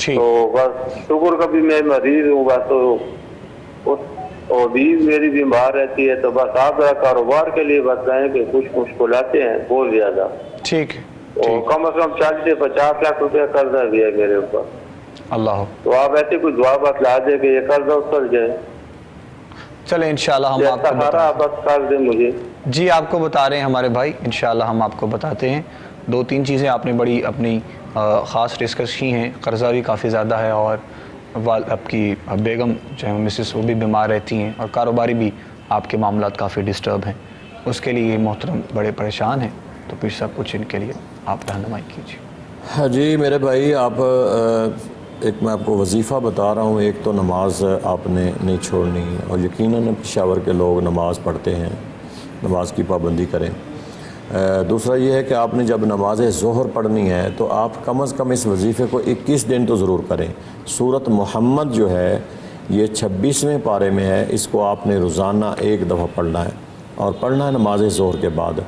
تو بس شوگر کا بھی میں مریض ہوں، بس اور بیوی میری بیمار رہتی ہے. تو بس آپ ذرا کاروبار کے لیے بتائیں کہ کچھ مشکلات ہیں بہت زیادہ. ٹھیک. اور کم از کم 40 سے 50 لاکھ روپیہ قرضہ بھی ہے میرے اوپر. اللہ. تو آپ ایسے کوئی دعا بتلا دیں کہ یہ قرضہ اتر جائے. چلیں انشاءاللہ ہم آپ کو بس کر دیں مجھے. جی آپ کو بتا رہے ہیں ہمارے بھائی، انشاءاللہ ہم آپ کو بتاتے ہیں. 2-3 چیزیں آپ نے بڑی اپنی خاص ڈسکس کی ہیں. قرضہ بھی کافی زیادہ ہے، اور آپ کی بیگم جو ہے مسز وہ بھی بیمار رہتی ہیں، اور کاروباری بھی آپ کے معاملات کافی ڈسٹرب ہیں. اس کے لیے محترم بڑے پریشان ہیں. تو پھر سب کچھ ان کے لیے آپ رہنمائی کیجیے. ہاں جی میرے بھائی، آپ ایک میں آپ کو وظیفہ بتا رہا ہوں. ایک تو نماز آپ نے نہیں چھوڑنی، اور یقیناً پشاور کے لوگ نماز پڑھتے ہیں، نماز کی پابندی کریں. دوسرا یہ ہے کہ آپ نے جب نماز ظہر پڑھنی ہے تو آپ کم از کم اس وظیفے کو 21 دن تو ضرور کریں. سورۃ محمد جو ہے یہ 26ویں پارے میں ہے، اس کو آپ نے روزانہ 1 دفعہ پڑھنا ہے، اور پڑھنا ہے نماز ظہر کے بعد.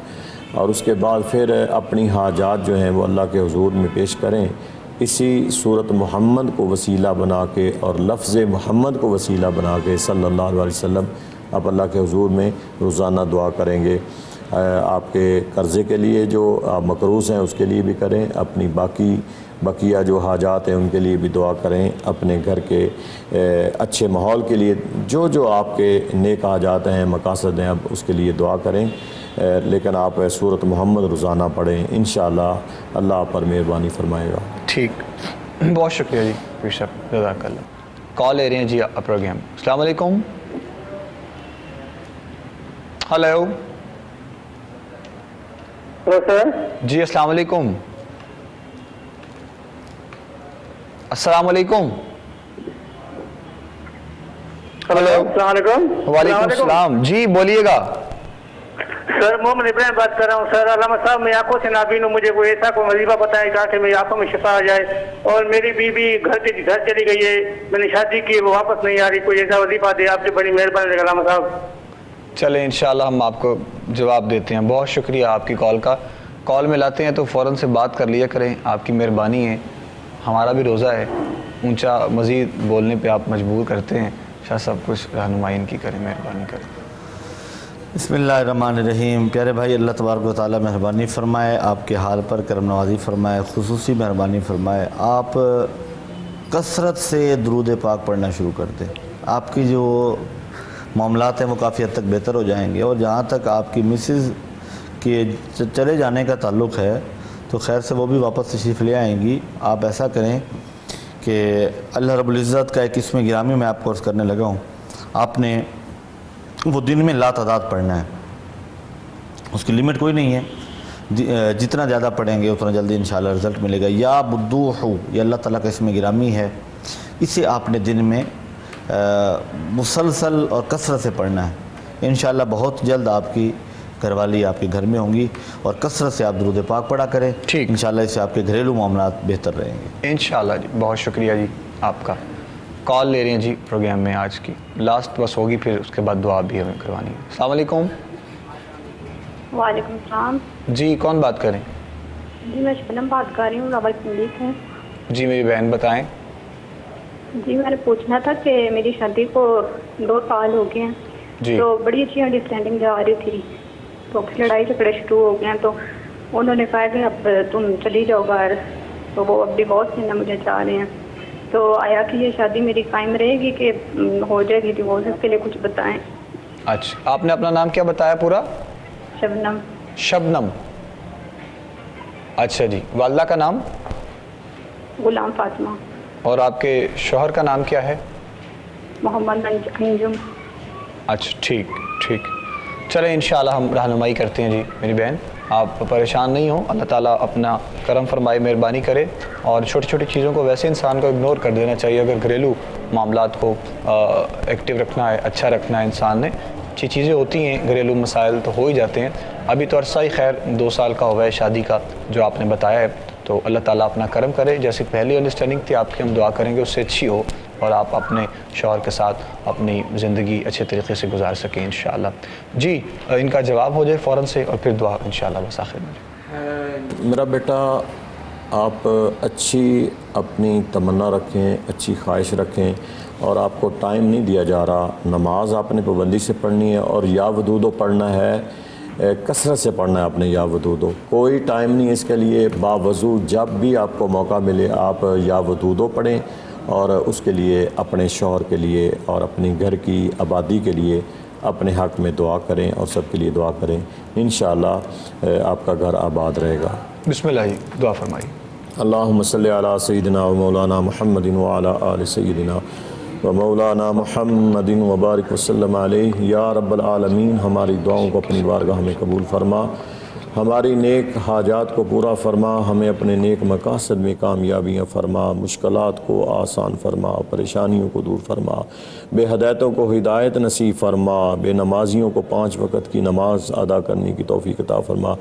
اور اس کے بعد پھر اپنی حاجات جو ہیں وہ اللہ کے حضور میں پیش کریں. اسی صورت محمد کو وسیلہ بنا کے اور لفظ محمد کو وسیلہ بنا کے صلی اللہ علیہ وسلم آپ اللہ کے حضور میں روزانہ دعا کریں گے. آپ کے قرضے کے لیے جو آپ مقروض ہیں اس کے لیے بھی کریں, اپنی بقیہ جو حاجات ہیں ان کے لیے بھی دعا کریں, اپنے گھر کے اچھے ماحول کے لیے جو آپ کے نیک حاجات ہیں, مقاصد ہیں, اب اس کے لیے دعا کریں. لیکن آپ صورت محمد روزانہ پڑھیں, انشاءاللہ اللہ آپ پر مہربانی فرمائے گا. ٹھیک, بہت شکریہ جی بیشک, جزاک اللہ. کال لے رہے ہیں جی پروگرام. السلام علیکم. Hello sir. جی السلام علیکم. السلام علیکم. ہلو السلام علیکم. وعلیکم السلام. جی بولیے گا. سر محمد ابراہیم بات کر رہا ہوں. سر علامہ صاحب میں آنکھوں سے نابین ہوں, مجھے کوئی ایسا کوئی وظیفہ بتائے گا کہ میری آنکھوں میں شفا آ جائے. اور میری بیوی گھر چلی گئی ہے, میں نے شادی کی, وہ واپس نہیں آ رہی, کوئی ایسا وظیفہ دے, آپ سے بڑی مہربانی رہے گا علامہ صاحب. چلیں انشاءاللہ ہم آپ کو جواب دیتے ہیں. بہت شکریہ آپ کی کال کا. کال میں لاتے ہیں تو فوراً سے بات کر لیا کریں, آپ کی مہربانی ہے, ہمارا بھی روزہ ہے. اونچا مزید بولنے پہ آپ مجبور کرتے ہیں. شاہ صاحب کچھ رہنمائی ان کی کریں, مہربانی کریں. بسم اللہ الرحمن الرحیم. پیارے بھائی, اللہ تبارک و تعالیٰ مہربانی فرمائے, آپ کے حال پر کرم نوازی فرمائے, خصوصی مہربانی فرمائے. آپ کثرت سے درود پاک پڑھنا شروع کر دیں, آپ کی جو معاملات ہیں وہ کافی حد تک بہتر ہو جائیں گے. اور جہاں تک آپ کی مسز کے چلے جانے کا تعلق ہے تو خیر سے وہ بھی واپس تشریف لے آئیں گی. آپ ایسا کریں کہ اللہ رب العزت کا ایک اسم گرامی میں آپ کو عرض کرنے لگا ہوں, آپ نے وہ دن میں لا تعداد پڑھنا ہے, اس کی لمٹ کوئی نہیں ہے, جتنا زیادہ پڑھیں گے اتنا جلدی انشاءاللہ رزلٹ ملے گا. یا بدوح, یہ اللہ تعالیٰ کا اسم گرامی ہے, اسے آپ نے دن میں مسلسل اور کثرت سے پڑھنا ہے. انشاءاللہ بہت جلد آپ کی گھر والی آپ کے گھر میں ہوں گی, اور کثرت سے آپ درود پاک پڑھا کریں. ٹھیک, انشاءاللہ اس سے آپ کے گھریلو معاملات بہتر رہیں گے انشاءاللہ. جی بہت شکریہ جی آپ کا. کال لے رہے ہیں جی پروگرام میں, آج کی لاسٹ بس ہوگی, پھر اس کے بعد دعا بھی ہمیں کروانی ہے. السلام علیکم. وعلیکم السلام. جی کون بات کریں؟ جی میں شبنم بات کر رہی ہوں, راول پنڈی سے. جی میری بہن بتائیں. جی میں نے پوچھنا تھا کہ میری شادی کو 2 سال ہو گئے ہیں, جی تو بڑی اچھی انڈرسٹینڈنگ جا رہی تھی, تو لڑائی جھگڑے شروع ہو گئے ہیں, تو انہوں نے کہا کہ اب تم چلی جاؤ گھر, تو وہ اب ڈیورس لینا مجھے چاہ رہے ہیں. تو آیا کہ یہ شادی میری قائم رہے گی کہ ہو جائے گی ڈیورس, اس کے لیے کچھ بتائیں. اچھا, آپ نے اپنا نام کیا بتایا پورا؟ شبنم. شبنم. اچھا جی, والدہ کا نام؟ غلام فاطمہ. اور آپ کے شوہر کا نام کیا ہے؟ محمد انجم. اچھا ٹھیک ٹھیک. چلیں انشاءاللہ ہم رہنمائی کرتے ہیں. جی میری بہن آپ پریشان نہیں ہوں, اللہ تعالیٰ اپنا کرم فرمائے, مہربانی کرے. اور چھوٹی چھوٹی چیزوں کو ویسے انسان کو اگنور کر دینا چاہیے. اگر گھریلو معاملات کو ایکٹیو رکھنا ہے, اچھا رکھنا ہے انسان نے, اچھی چیزیں ہوتی ہیں, گھریلو مسائل تو ہو ہی جاتے ہیں. ابھی تو عرصہ ہی خیر 2 سال کا ہوا ہے شادی کا جو آپ نے بتایا ہے, تو اللہ تعالیٰ اپنا کرم کرے. جیسے پہلی انڈرسٹینڈنگ تھی آپ کی, ہم دعا کریں گے اس سے اچھی ہو, اور آپ اپنے شوہر کے ساتھ اپنی زندگی اچھے طریقے سے گزار سکیں انشاءاللہ. جی ان کا جواب ہو جائے فوراً سے, اور پھر دعا انشاءاللہ بس آخر میں. میرا بیٹا, آپ اچھی اپنی تمنا رکھیں, اچھی خواہش رکھیں, اور آپ کو ٹائم نہیں دیا جا رہا. نماز آپ نے پابندی سے پڑھنی ہے, اور یا ودودو پڑھنا ہے, کثرت سے پڑھنا ہے آپ نے یا ودودو. کوئی ٹائم نہیں اس کے لیے, باوضو جب بھی آپ کو موقع ملے آپ یا ودودو پڑھیں, اور اس کے لیے اپنے شوہر کے لیے اور اپنی گھر کی آبادی کے لیے اپنے حق میں دعا کریں, اور سب کے لیے دعا کریں. انشاءاللہ آپ کا گھر آباد رہے گا. بسم اللہ جی, دعا فرمائیے. اللہم صلی علی سیدنا و مولانا محمد و علی آل سیدنا و مولانا محمد وبارک وسلم علیہ. یا رب العالمین, ہماری دعاؤں کو اپنی بارگاہ میں قبول فرما, ہماری نیک حاجات کو پورا فرما, ہمیں اپنے نیک مقاصد میں کامیابیاں فرما, مشکلات کو آسان فرما, پریشانیوں کو دور فرما, بے ہدایتوں کو ہدایت نصیب فرما, بے نمازیوں کو 5 وقت کی نماز ادا کرنے کی توفیق عطا فرما.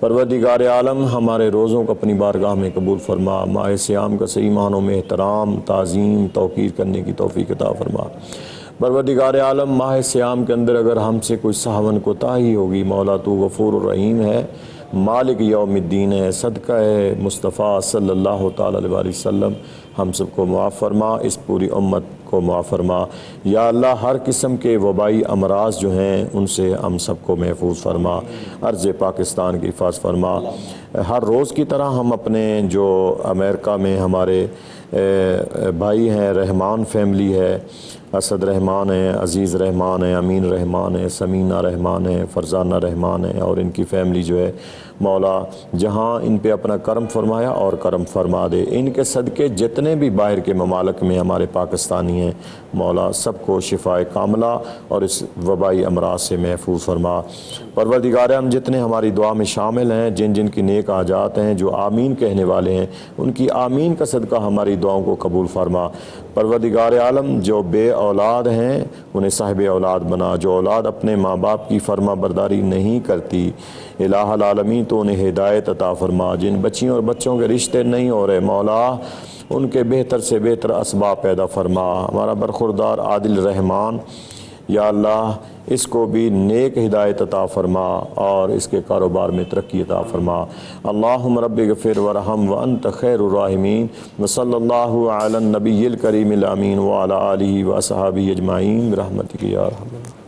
پروردگار عالم, ہمارے روزوں کو اپنی بارگاہ میں قبول فرما, ماہ صیام کا صحیح معنوں میں احترام, تعظیم, توقیر کرنے کی توفیق عطا فرما. پروردگار عالم, ماہ صیام کے اندر اگر ہم سے کوئی سہون کوتاہی ہوگی, مولا تو غفور الرحیم ہے, مالک یوم الدین ہے، صدقہ مصطفیٰ صلی اللہ تعالی علیہ وسلم ہم سب کو معاف فرما، اس پوری امت کو معاف فرما۔ یا اللہ ہر قسم کے وبائی امراض جو ہیں ان سے ہم سب کو محفوظ فرما، ارض پاکستان کی حفاظت فرما۔ ہر روز کی طرح ہم اپنے جو امریکہ میں ہمارے بھائی ہیں، رحمان فیملی ہے، اسد رحمان ہیں، عزیز رحمان ہیں، امین رحمان ہیں، سمینہ رحمان ہیں، فرزانہ رحمان ہیں، اور ان کی فیملی جو ہے مولا جہاں ان پہ اپنا کرم فرمایا اور کرم فرما دے۔ ان کے صدقے جتنے بھی باہر کے ممالک میں ہمارے پاکستانی ہیں مولا سب کو شفائے کاملہ اور اس وبائی امراض سے محفوظ فرما۔ پروردگار ہم جتنے ہماری دعا میں شامل ہیں، جن جن کی نیک حاجات ہیں، جو آمین کہنے والے ہیں، ان کی آمین کا صدقہ ہماری دعاؤں کو قبول فرما۔ پروردگار عالم جو بے اولاد ہیں انہیں صاحب اولاد بنا، جو اولاد اپنے ماں باپ کی فرما برداری نہیں کرتی الہ العالمین تو انہیں ہدایت عطا فرما۔ جن بچیوں اور بچوں کے رشتے نہیں ہو رہے مولا ان کے بہتر سے بہتر اسباب پیدا فرما۔ ہمارا برخوردار عادل رحمان یا اللہ اس کو بھی نیک ہدایت عطا فرما اور اس کے کاروبار میں ترقی عطا فرما۔ اللہم رب اغفر ورحم وانت خیر الراحمین وصلی اللہ علی النبی الکریم الامین وعلی آلہ واصحابہ اجمعین برحمتک یا ارحم الراحمین۔